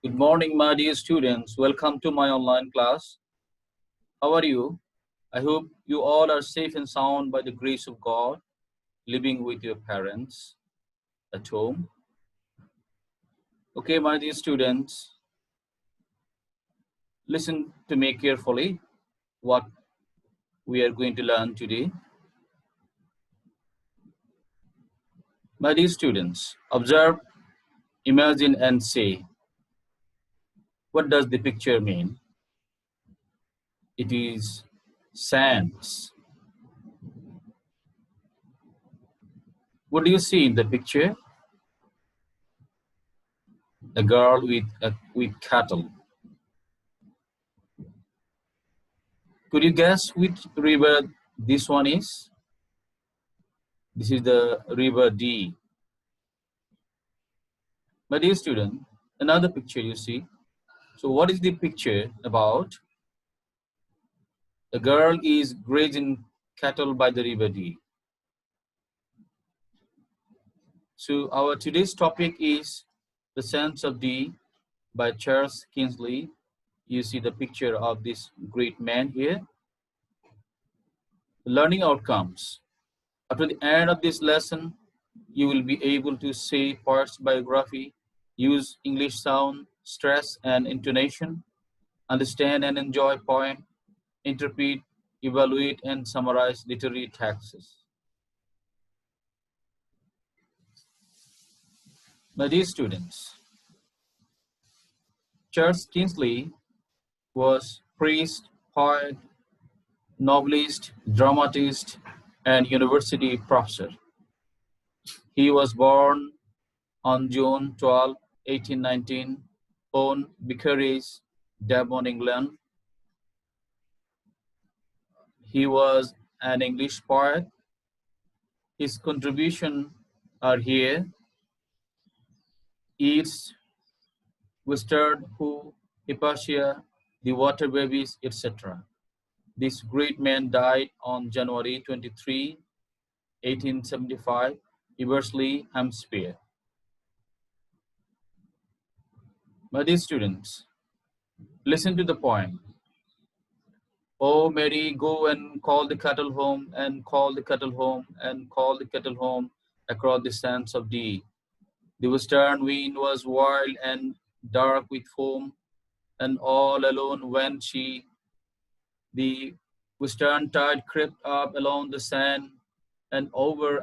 Good morning, my dear students. Welcome to my online class. How are you? I hope you all are safe and sound by the grace of God, living with your parents at home. Okay, my dear students, listen to me carefully what we are going to learn today. My dear students, observe, imagine, and say, what does the picture mean? It is sands. What do you see in the picture? A girl with cattle. Could you guess which river this one is? This is the river D. My dear student, another picture you see. So what is the picture about? A girl is grazing cattle by the river D. So our today's topic is The Sands of D by Charles Kingsley. You see the picture of this great man here. Learning outcomes. After the end of this lesson, you will be able to say Poet's biography, use English sound, stress, and intonation, understand and enjoy poem, interpret, evaluate, and summarize literary texts. My dear students, Charles Kingsley was priest, poet, novelist, dramatist, and university professor. He was born on June 12, 1819, on Vicarage, Devon, England. He was an English poet. His contributions are here: East, Western, Who, Hypatia, The Water Babies, etc. This great man died on January 23, 1875, Eversley, Hampshire. My dear students, listen to the poem. Oh, Mary, go and call the cattle home, and call the cattle home, and call the cattle home across the sands of Dee. The western wind was wild and dark with foam, and all alone went she. The western tide crept up along the sand, and over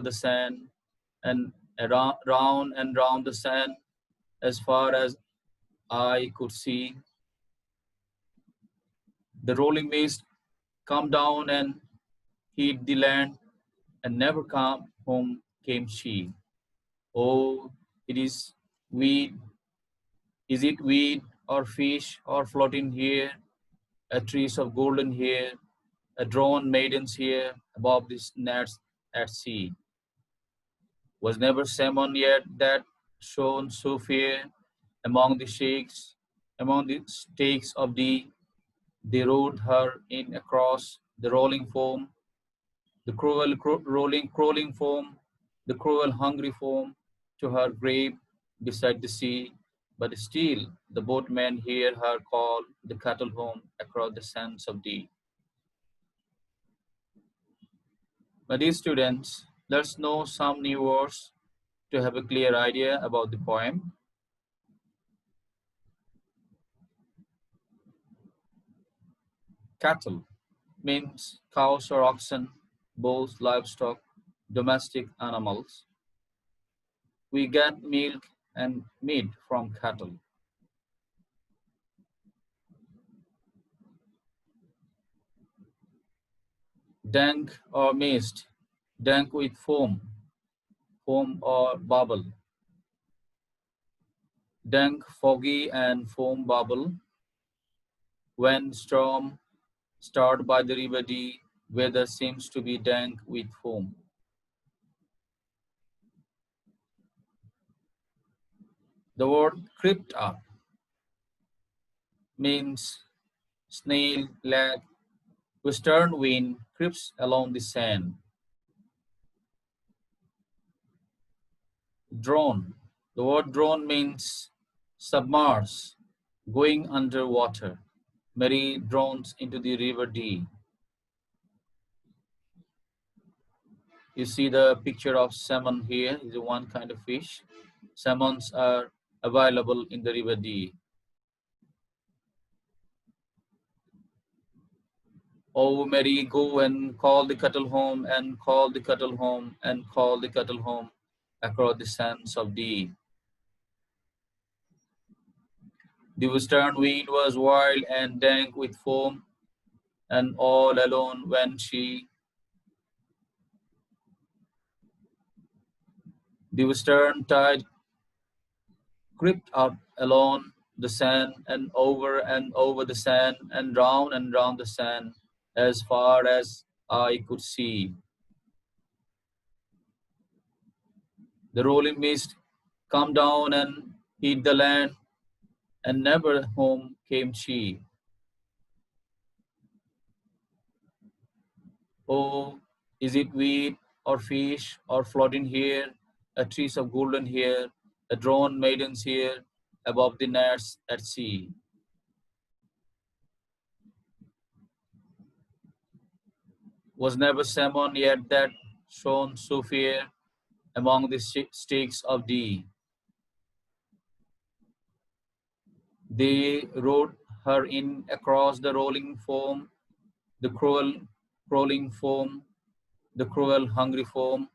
the sand, and around, round and round the sand, as far as I could see. The rolling mist come down and hid the land, and never come home came she. Oh, it weed, is it weed or fish or floating here, a trees of golden hair, a drawn maidens here above these nets at sea. Was never salmon yet that shone so fair among the shakes, among the stakes of they rowed her in across the rolling foam, the cruel rolling crawling foam, the cruel hungry foam, to her grave beside the sea. But still the boatmen hear her call the cattle home across the sands of Dee. My dear students, let's know some new words to have a clear idea about the poem. Cattle means cows or oxen, both livestock, domestic animals. We get milk and meat from cattle. Dank or mist, dank with foam or bubble. Dank, foggy and foam bubble. When storm start by the river Dee, weather seems to be dank with foam. The word crept up means snail, lag, western wind creeps along the sand. Drone. The word drone means submerged, going underwater. Mary drowns into the river Dee. You see the picture of salmon here is one kind of fish. Salmons are available in the river Dee. Oh, Mary, go and call the cattle home, and call the cattle home, and call the cattle home across the sands of Dee. The western wind was wild and dank with foam, and all alone when the western tide crept up along the sand and over the sand and round the sand as far as I could see. The rolling mist come down and hit the land, and never home came she. Oh, is it wheat or fish or floating here, a trees of golden hair, a drawn maidens here, above the nets at sea? Was never salmon yet that shone so fair among the stakes of Dee? They rowed her in across the rolling foam, the cruel crawling foam, the cruel hungry foam,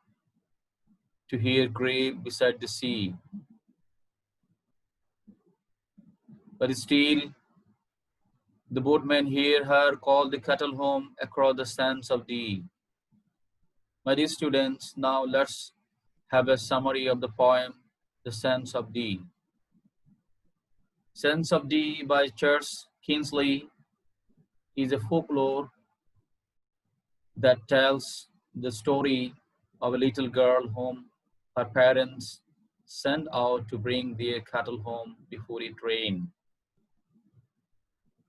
to hear grave beside the sea. But still the boatmen hear her call the cattle home across the sands of Dee. My dear students, now let's have a summary of the poem, The Sands of Dee. Sands of Dee by Charles Kingsley is a folklore that tells the story of a little girl whom her parents sent out to bring their cattle home before it rained.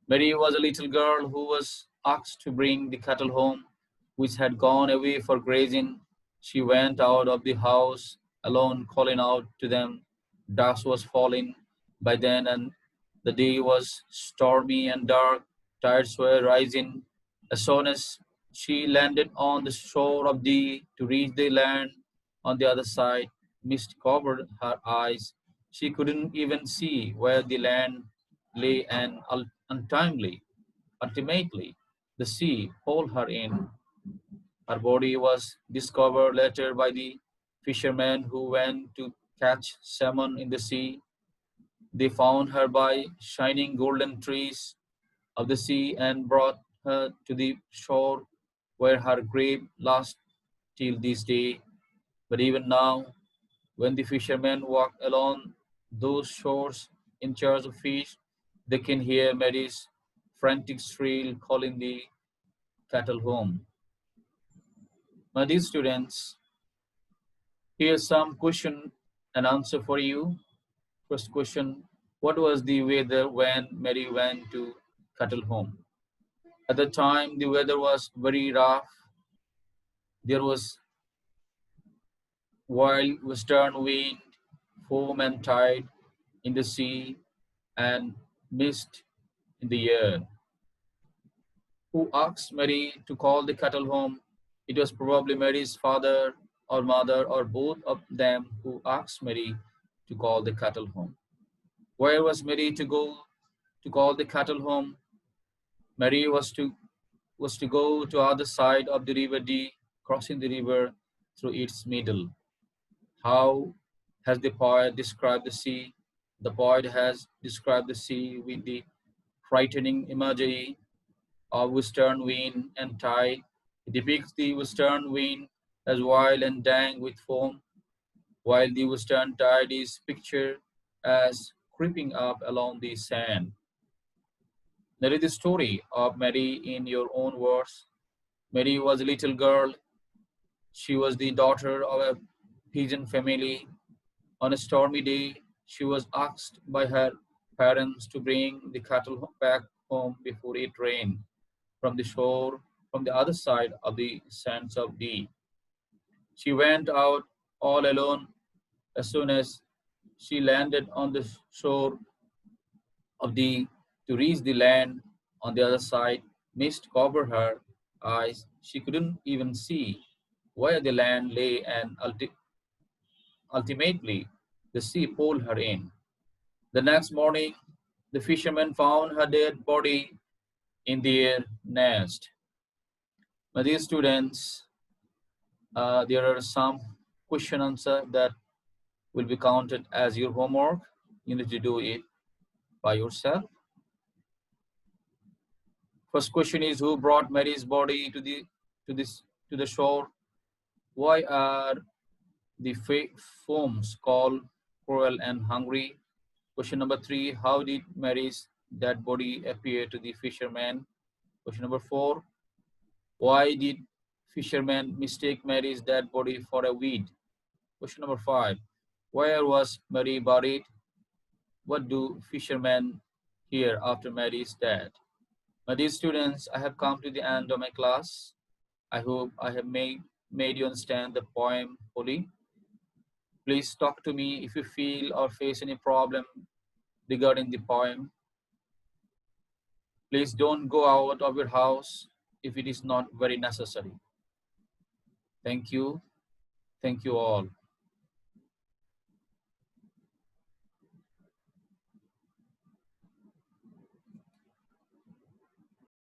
Mary was a little girl who was asked to bring the cattle home, which had gone away for grazing. She went out of the house alone, calling out to them. Dusk was falling by then, and the day was stormy and dark. Tides were rising. As soon as she landed on the shore of the to reach the land on the other side, mist covered her eyes. She couldn't even see where the land lay, and ultimately, the sea hauled her in. Her body was discovered later by the fishermen who went to catch salmon in the sea. They found her by shining golden trees of the sea and brought her to the shore where her grave lies till this day. But even now, when the fishermen walk along those shores in charge of fish, they can hear Mary's frantic shrill calling the cattle home. My dear students, here's some question and answer for you. First question, what was the weather when Mary went to cattle home? At the time, the weather was very rough. There was wild western wind, foam and tide in the sea, and mist in the air. Who asked Mary to call the cattle home? It was probably Mary's father or mother or both of them who asked Mary to call the cattle home. Where was Mary to go to call the cattle home? Mary was to go to other side of the river Dee, crossing the river through its middle. How has the poet described the sea? The poet has described the sea with the frightening imagery of western wind and tide. It depicts the western wind as wild and dank with foam, while the western tide is pictured as creeping up along the sand. Narrate the story of Mary in your own words. Mary was a little girl. She was the daughter of a peasant family. On a stormy day, she was asked by her parents to bring the cattle back home before it rained from the shore from the other side of the sands of Dee. She went out all alone. As soon as she landed on the shore, of the to reach the land on the other side. Mist covered her eyes. She couldn't even see where the land lay, and ultimately the sea pulled her in. The next morning, the fishermen found her dead body in their nest. Now, dear students, there are some question answer that will be counted as your homework. You need to do it by yourself. First question is, who brought Mary's body to this to the shore? Why are the foams called cruel and hungry? Question number three, how did Mary's dead body appear to the fishermen? Question number four, why did fishermen mistake Mary's dead body for a weed? Question number five, where was Mary buried? What do fishermen hear after Mary's death? My dear students, I have come to the end of my class. I hope I have made you understand the poem fully. Please talk to me if you feel or face any problem regarding the poem. Please don't go out of your house if it is not very necessary. Thank you. Thank you all.